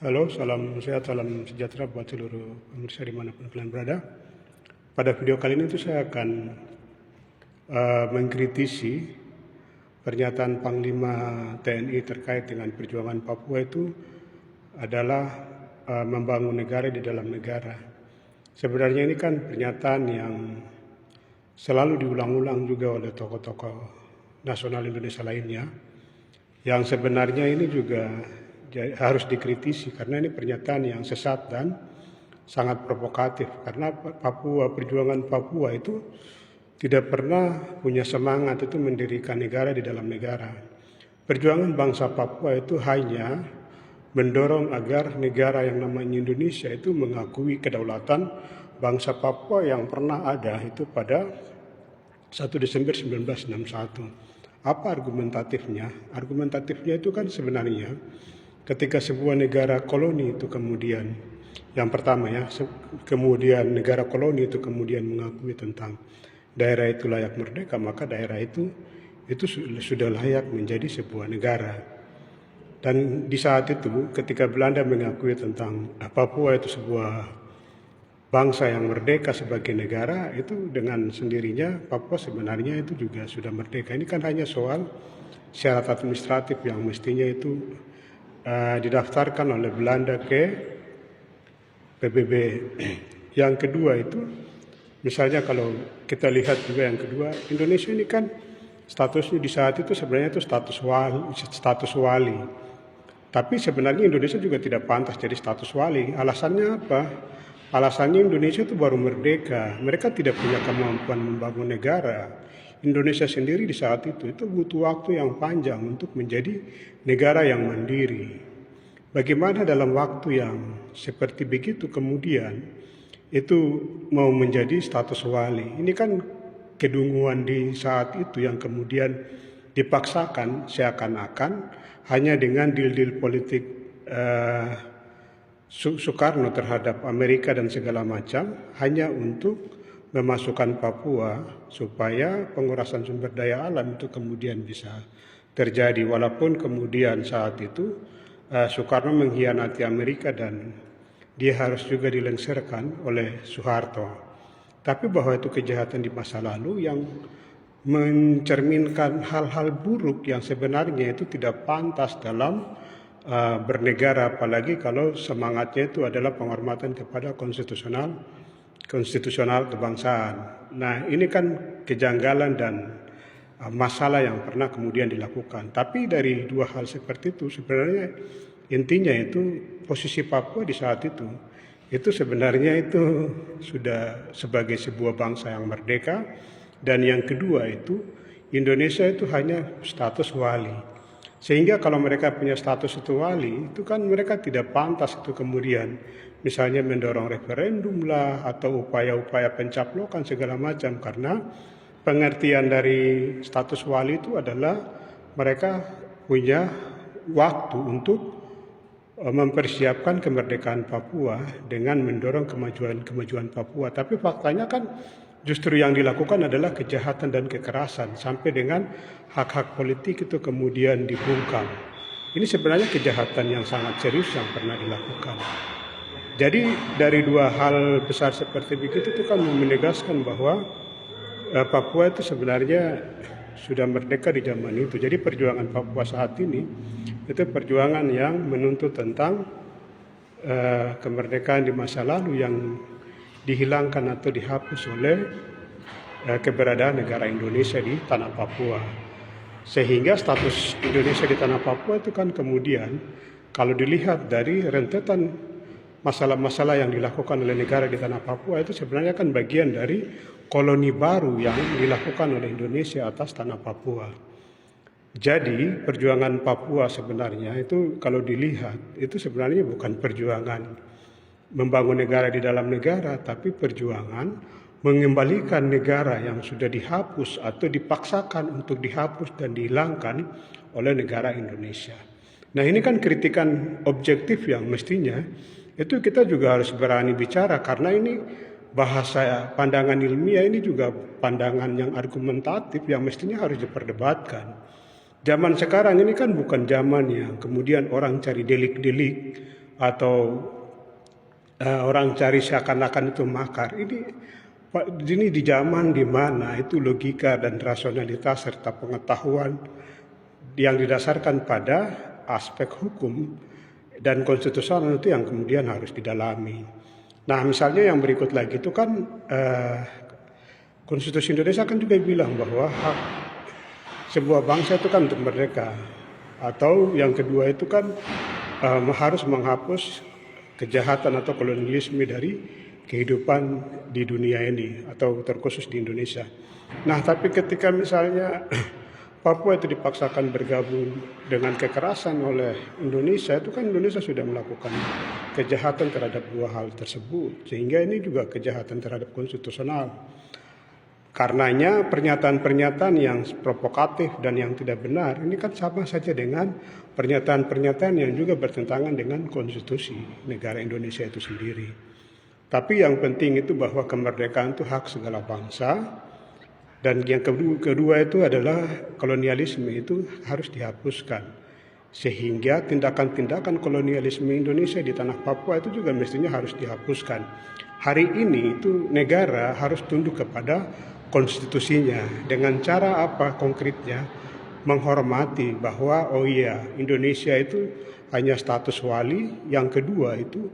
Halo, salam sehat, salam sejahtera buat seluruh pemirsa dimanapun kalian berada. Pada video kali ini saya akan mengkritisi pernyataan Panglima TNI terkait dengan perjuangan Papua itu adalah membangun negara di dalam negara. Sebenarnya ini kan pernyataan yang selalu diulang-ulang juga oleh tokoh-tokoh nasional Indonesia lainnya, yang sebenarnya ini juga harus dikritisi karena ini pernyataan yang sesat dan sangat provokatif, karena perjuangan Papua itu tidak pernah punya semangat itu mendirikan negara di dalam negara. Perjuangan bangsa Papua itu hanya mendorong agar negara yang namanya Indonesia itu mengakui kedaulatan bangsa Papua yang pernah ada itu pada 1 Desember 1961. Apa argumentatifnya? Argumentatifnya itu kan sebenarnya ketika sebuah negara koloni itu kemudian, yang pertama ya, kemudian negara koloni itu kemudian mengakui tentang daerah itu layak merdeka, maka daerah itu sudah layak menjadi sebuah negara. Dan di saat itu ketika Belanda mengakui tentang Papua itu sebuah bangsa yang merdeka sebagai negara, itu dengan sendirinya Papua sebenarnya itu juga sudah merdeka. Ini kan hanya soal syarat administratif yang mestinya itu didaftarkan oleh Belanda ke PBB. Yang kedua itu, misalnya kalau kita lihat juga yang kedua, Indonesia ini kan statusnya di saat itu sebenarnya itu status wali. Tapi sebenarnya Indonesia juga tidak pantas jadi status wali. Alasannya apa? Alasannya Indonesia itu baru merdeka. Mereka tidak punya kemampuan membangun negara. Indonesia sendiri di saat itu butuh waktu yang panjang untuk menjadi negara yang mandiri. Bagaimana dalam waktu yang seperti begitu kemudian itu mau menjadi status wali? Ini kan kedunguan di saat itu yang kemudian dipaksakan seakan-akan hanya dengan deal-deal politik Soekarno terhadap Amerika dan segala macam, hanya untuk memasukkan Papua supaya pengurasan sumber daya alam itu kemudian bisa terjadi. Walaupun kemudian saat itu Soekarno mengkhianati Amerika dan dia harus juga dilengsarkan oleh Soeharto. Tapi bahwa itu kejahatan di masa lalu yang mencerminkan hal-hal buruk yang sebenarnya itu tidak pantas dalam bernegara, apalagi kalau semangatnya itu adalah penghormatan kepada konstitusional kebangsaan. Nah, ini kan kejanggalan dan masalah yang pernah kemudian dilakukan. Tapi dari dua hal seperti itu sebenarnya intinya itu posisi Papua di saat itu sebenarnya itu sudah sebagai sebuah bangsa yang merdeka, dan yang kedua itu Indonesia itu hanya status wali. Sehingga kalau mereka punya status itu wali, itu kan mereka tidak pantas itu kemudian misalnya mendorong referendum lah atau upaya-upaya pencaplokan segala macam, karena pengertian dari status wali itu adalah mereka punya waktu untuk mempersiapkan kemerdekaan Papua dengan mendorong kemajuan Papua. Tapi faktanya kan justru yang dilakukan adalah kejahatan dan kekerasan sampai dengan hak-hak politik itu kemudian dibungkam. Ini sebenarnya kejahatan yang sangat serius yang pernah dilakukan. Jadi dari dua hal besar seperti begitu itu kan menegaskan bahwa Papua itu sebenarnya sudah merdeka di zaman itu. Jadi perjuangan Papua saat ini itu perjuangan yang menuntut tentang kemerdekaan di masa lalu yang dihilangkan atau dihapus oleh keberadaan negara Indonesia di tanah Papua. Sehingga status Indonesia di tanah Papua itu kan kemudian kalau dilihat dari rentetan masalah-masalah yang dilakukan oleh negara di tanah Papua itu sebenarnya kan bagian dari koloni baru yang dilakukan oleh Indonesia atas tanah Papua. Jadi perjuangan Papua sebenarnya itu kalau dilihat itu sebenarnya bukan perjuangan membangun negara di dalam negara, tapi perjuangan mengembalikan negara yang sudah dihapus atau dipaksakan untuk dihapus dan dihilangkan oleh negara Indonesia. Nah, ini kan kritikan objektif yang mestinya itu kita juga harus berani bicara, karena ini bahasa pandangan ilmiah, ini juga pandangan yang argumentatif yang mestinya harus diperdebatkan. Zaman sekarang ini kan bukan zaman yang kemudian orang cari delik-delik atau orang cari seakan-akan itu makar. Ini di zaman di mana itu logika dan rasionalitas serta pengetahuan yang didasarkan pada aspek hukum dan konstitusional itu yang kemudian harus didalami. Nah, misalnya yang berikut lagi itu kan Konstitusi Indonesia kan juga bilang bahwa hak sebuah bangsa itu kan untuk merdeka. Atau yang kedua itu kan harus menghapus kejahatan atau kolonialisme dari kehidupan di dunia ini atau terkhusus di Indonesia. Nah, tapi ketika misalnya Papua itu dipaksakan bergabung dengan kekerasan oleh Indonesia, itu kan Indonesia sudah melakukan kejahatan terhadap dua hal tersebut, sehingga ini juga kejahatan terhadap konstitusional. Karenanya pernyataan-pernyataan yang provokatif dan yang tidak benar ini kan sama saja dengan pernyataan-pernyataan yang juga bertentangan dengan konstitusi negara Indonesia itu sendiri. Tapi yang penting itu bahwa kemerdekaan itu hak segala bangsa, dan yang kedua itu adalah kolonialisme itu harus dihapuskan. Sehingga tindakan-tindakan kolonialisme Indonesia di tanah Papua itu juga mestinya harus dihapuskan. Hari ini itu negara harus tunduk kepada konstitusinya. Dengan cara apa konkretnya? Menghormati bahwa Indonesia itu hanya status wali. Yang kedua itu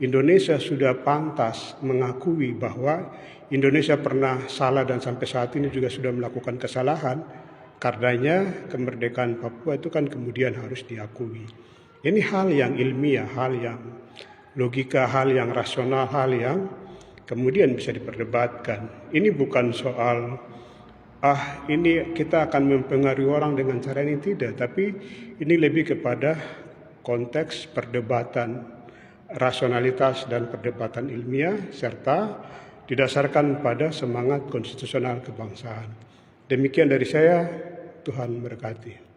Indonesia sudah pantas mengakui bahwa Indonesia pernah salah dan sampai saat ini juga sudah melakukan kesalahan. Karenanya kemerdekaan Papua itu kan kemudian harus diakui. Ini hal yang ilmiah, hal yang logika, hal yang rasional, hal yang kemudian bisa diperdebatkan. Ini bukan soal ini kita akan mempengaruhi orang dengan cara ini, tidak, tapi ini lebih kepada konteks perdebatan rasionalitas dan perdebatan ilmiah serta didasarkan pada semangat konstitusional kebangsaan. Demikian dari saya, Tuhan memberkati.